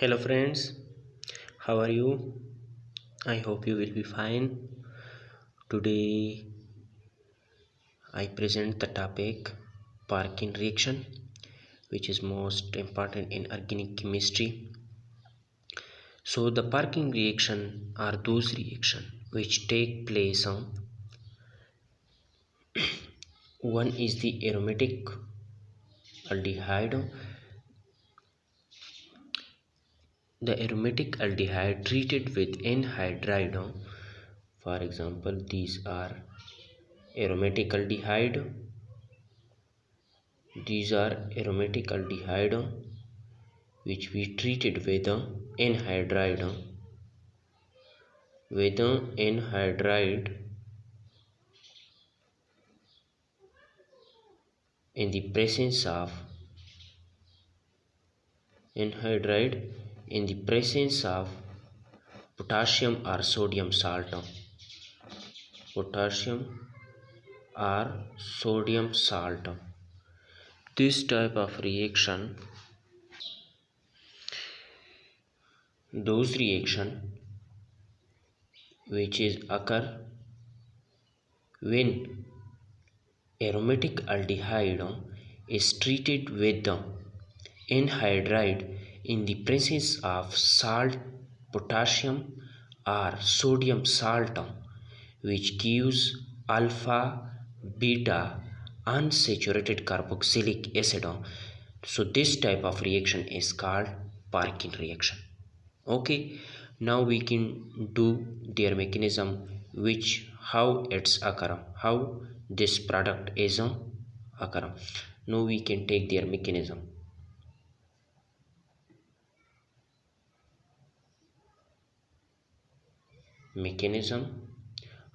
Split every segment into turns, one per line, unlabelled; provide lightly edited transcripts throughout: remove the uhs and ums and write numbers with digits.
Hello friends, how are you? I hope you will be fine. Today I present the topic Parkin reaction, which is most important in organic chemistry. So the Parkin reaction are those reactions which take place on one is the aromatic aldehyde. The aromatic aldehyde treated with anhydride. For example, these are aromatic aldehyde. These are aromatic aldehyde which we treated with anhydride in the presence of anhydride in the presence of potassium or sodium salt. Potassium or sodium salt. This type of reaction, those reaction which is occur when aromatic aldehyde is treated with anhydride in the presence of salt, potassium or sodium salt, which gives alpha beta unsaturated carboxylic acid. So this type of reaction is called Parkin reaction. Okay, now we can do their mechanism, which how it's occur, how this product is occur. Now we can take their mechanism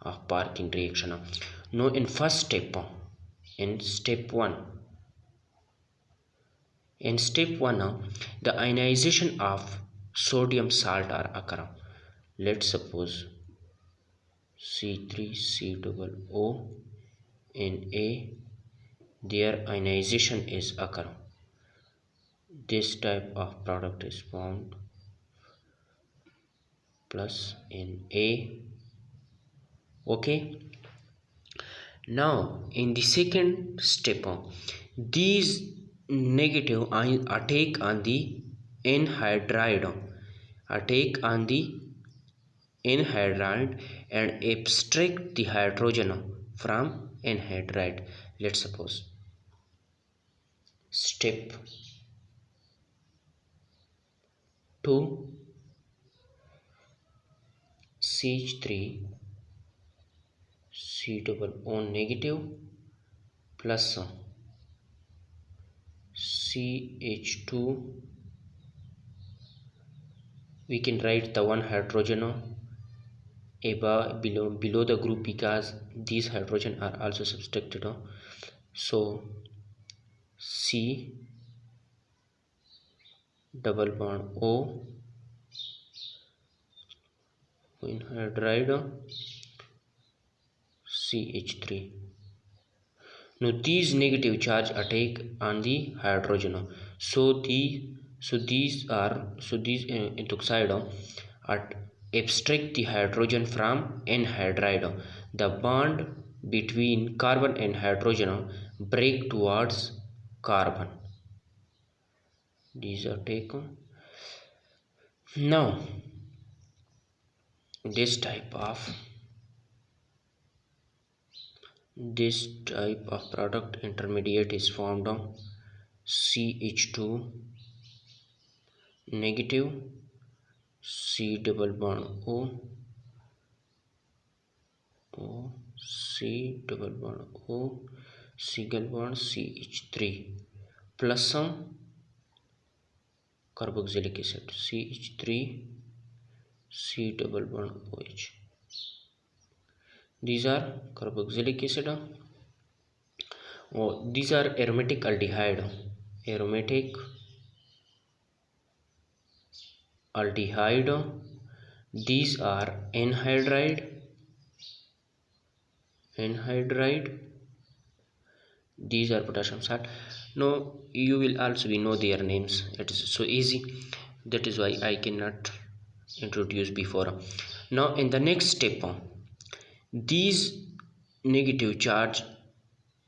of Parkin reaction. Now in first step, in step 1 the ionization of sodium salt are occur. Let's suppose C3COO in A, their ionization is occur. This type of product is formed plus in A. Okay, now in the second step, these negative ion attack on the anhydride, and abstract the hydrogen from anhydride. Let's suppose step 2, CH3 COO negative plus CH2, we can write the one hydrogen above below the group because these hydrogen are also subtracted. So C double bond O anhydride CH3. Now these negative charge attack on the hydrogen. So these ethoxide abstract the hydrogen from anhydride. The bond between carbon and hydrogen break towards carbon. These are taken. Now this type of product intermediate is formed on CH2 negative C double bond C double bond single bond CH3 plus some carboxylic acid CH3 C double bond OH. These are carboxylic acid. These are aromatic aldehyde. These are anhydride. These are potassium salt. Now you will also know their names. It is so easy. That is why I cannot introduce before. Now in the next step, these negative charge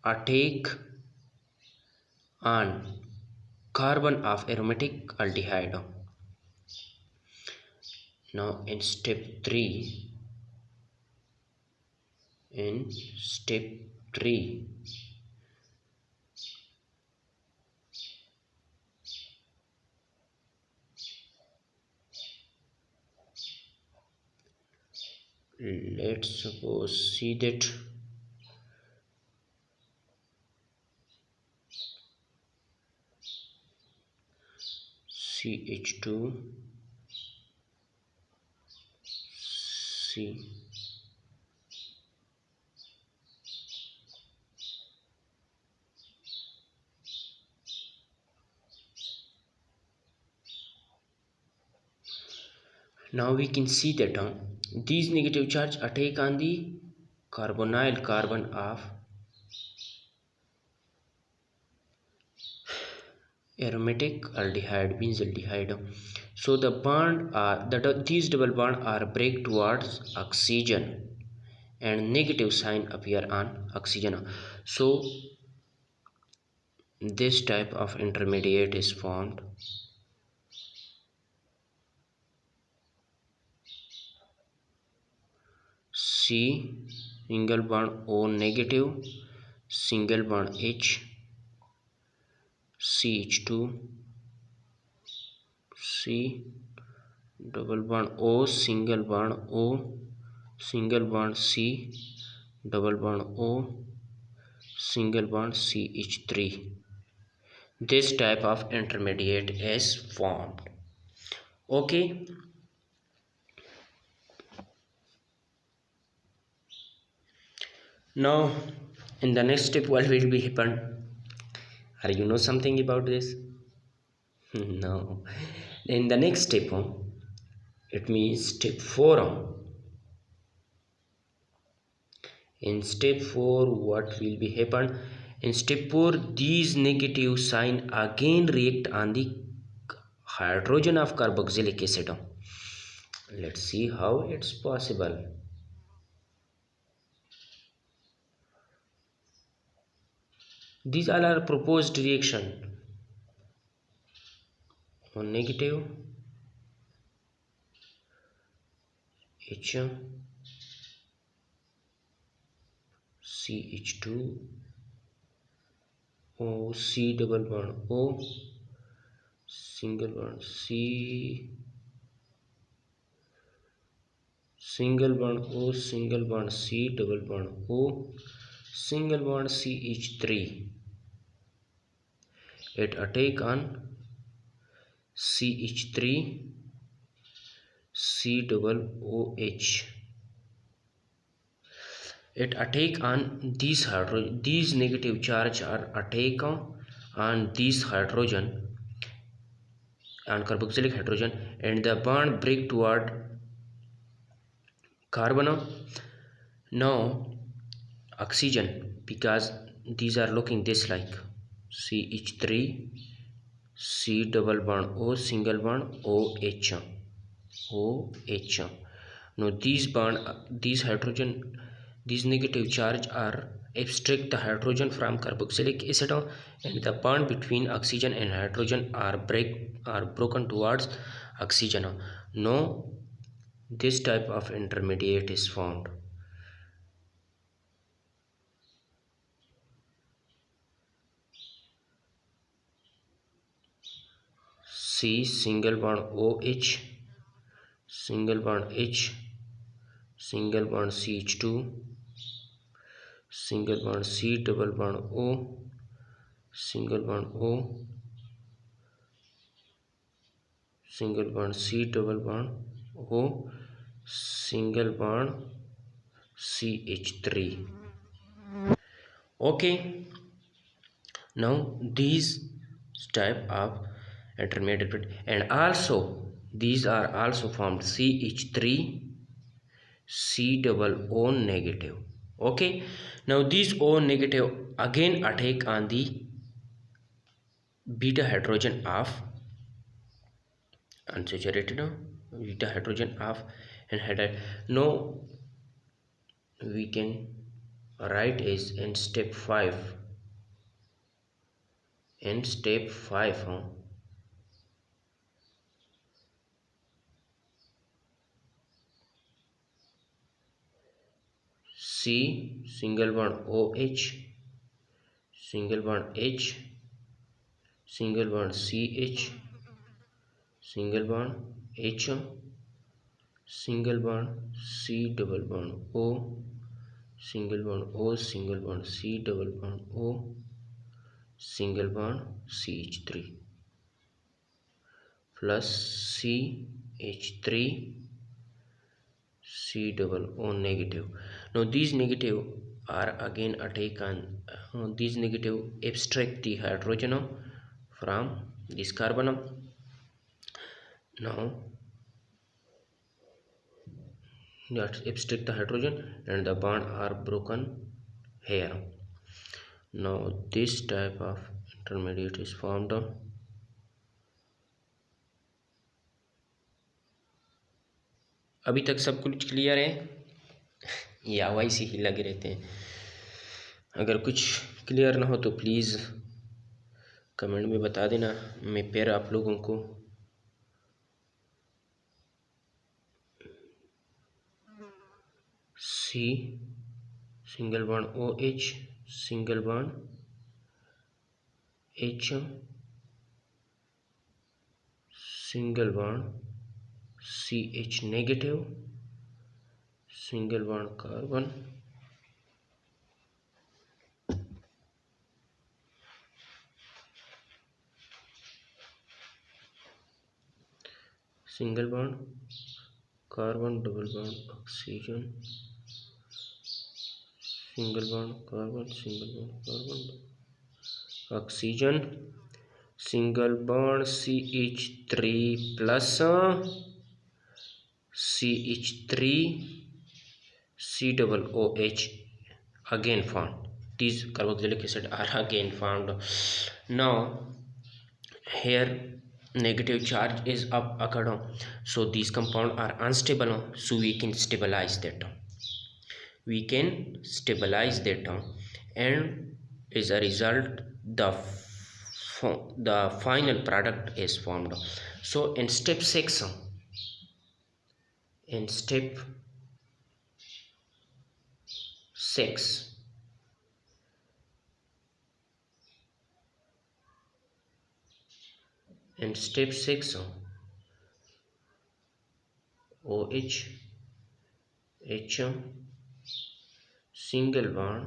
are take on carbon of aromatic aldehyde. Now in step 3, let's suppose see that CH2 C. Now we can see that these negative charge attack on the carbonyl carbon of aromatic aldehyde benzaldehyde. So the bond are that these double bond are break towards oxygen and negative sign appear on oxygen. So this type of intermediate is formed. C single bond O negative, single bond H, CH2 C, double bond O, single bond O, single bond C, double bond O, single bond CH3. This type of intermediate is formed. Okay. Now in the next step what will be happen? Are you know something about this? No. In the next step, it means step 4. In step 4 what will be happen? In step 4 these negative sign again react on the hydrogen of carboxylic acid. Let's see how it's possible. These all are proposed reaction. One negative H CH2 O C double bond O, single bond C, single bond O, single bond C, double bond O, single bond CH3. It attack on CH3 C double OH. It attack on these hydrogen. These negative charge are attack on these hydrogen and carboxylic hydrogen, and the bond break toward carbon. Now oxygen, because these are looking this like CH3 C double bond O, single bond OH. Now these hydrogen, these negative charge are abstract the hydrogen from carboxylic acid, and the bond between oxygen and hydrogen are broken towards oxygen. No, this type of intermediate is formed. C single bond OH, single bond H, single bond CH2, single bond C double bond O, single bond O, single bond C double bond O, single bond CH3. Okay. Now these type of intermediate, and also these are also formed CH3 C double O negative. Okay. Now these O negative again attack on the beta hydrogen of unsaturated with the hydrogen of anhydride. Now we can write is in step 5. In step 5, C single bond OH, single bond H, single bond CH, single bond H, single bond C double bond O, single bond O, single bond C double bond O, single bond CH3 plus CH3 C double O negative. Now these negative are again taken. These negative abstract the hydrogen from this carbon. Now let's abstract the hydrogen and the bond are broken here. Now this type of intermediate is formed. अभी तक सब कुछ clear है या वैसे ही लगे रहते हैं? अगर कुछ क्लियर ना हो तो प्लीज़ कमेंट में बता देना, मैं फिर आप लोगों को C single bond OH, single bond H, single bond CH negative, single bond carbon, single bond carbon, double bond oxygen, single bond carbon, single bond carbon, oxygen, single bond CH3 plus CH3 C double OH again found. These carboxylic acid are again found. Now here negative charge is up occurred, so these compound are unstable, so we can stabilize that. And as a result the final product is formed. So in step 6, in step 6 in step 6 OH H single bond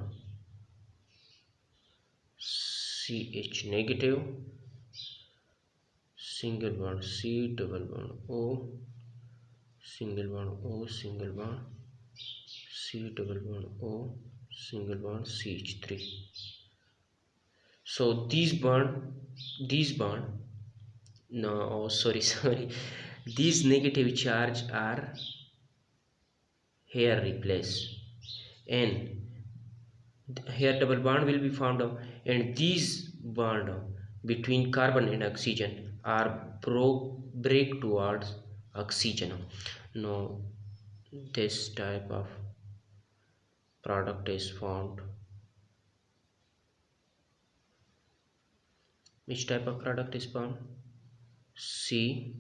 CH negative, single bond C double bond O, single bond O, single bond C double bond O, single bond CH3. So these bond no, oh sorry these negative charge are here replaced, and here double bond will be found, and these bond between carbon and oxygen are break towards oxygen. Now this type of product is formed. Which type of product is formed? C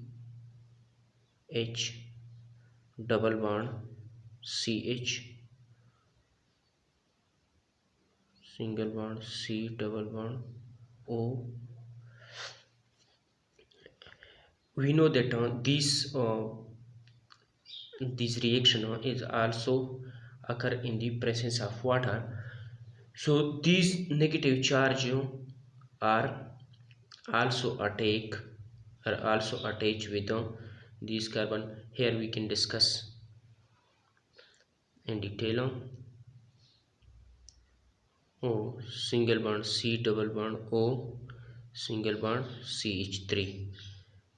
H double bond CH, single bond C double bond O. We know that this reaction is also occur in the presence of water. So these negative charge are also attached with this carbon. Here we can discuss in detail. O single bond C double bond O, single bond CH3.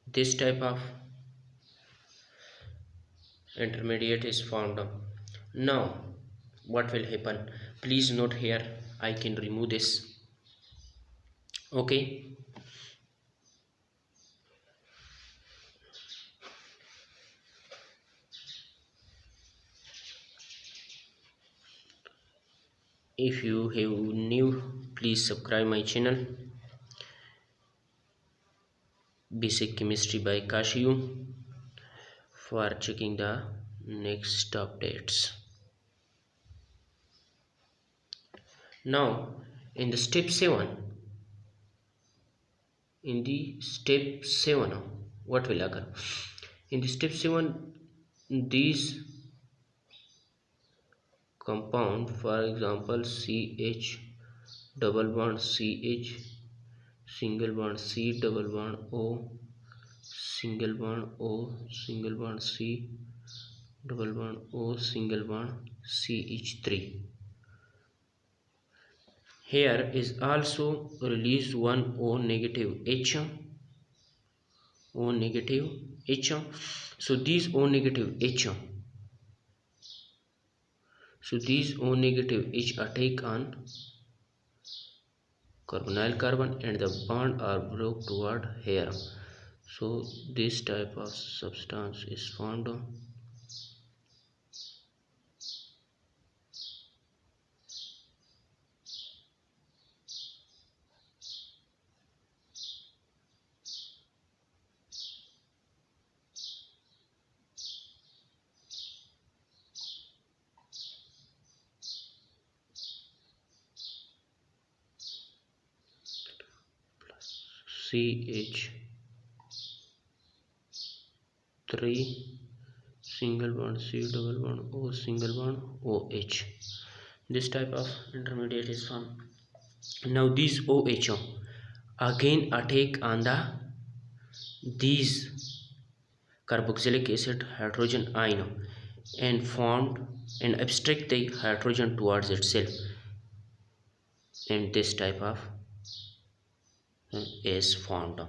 This type of intermediate is formed. Now what will happen? Please note here, I can remove this. Okay, If you have new, please subscribe my channel Basic Chemistry by Kashiyu for checking the next updates. Now in the step 7, what will occur? In the step 7, these compound, for example CH double bond CH, single bond C, double bond O, single bond O, single bond C, double bond O, single bond CH3. Here is also released one O negative H, O negative H. So these O negative H, O negative H attack on carbonyl carbon and the bond are broke toward here. So this type of substance is formed. CH3 single bond C, double bond O, single bond OH. This type of intermediate is formed. Now these OH again attack on these carboxylic acid hydrogen ion and formed and abstract the hydrogen towards itself, and this type of is formed.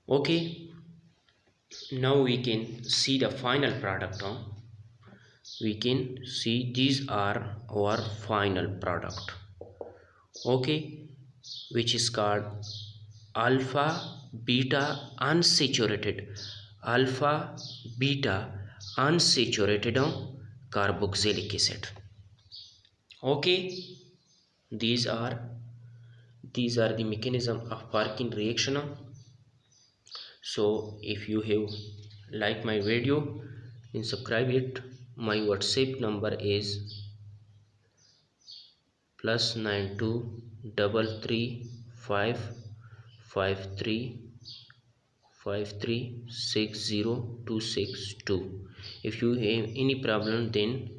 Okay, now we can see the final product. We can see these are our final product. Okay, which is called alpha beta unsaturated carboxylic acid. Okay, these are the mechanism of Parkin reaction. So if you have liked my video, then subscribe it. My WhatsApp number is +92335535360262. If you have any problem, then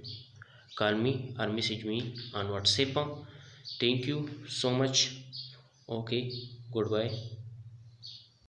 call me or message me on WhatsApp. Thank you so much. Okay, goodbye.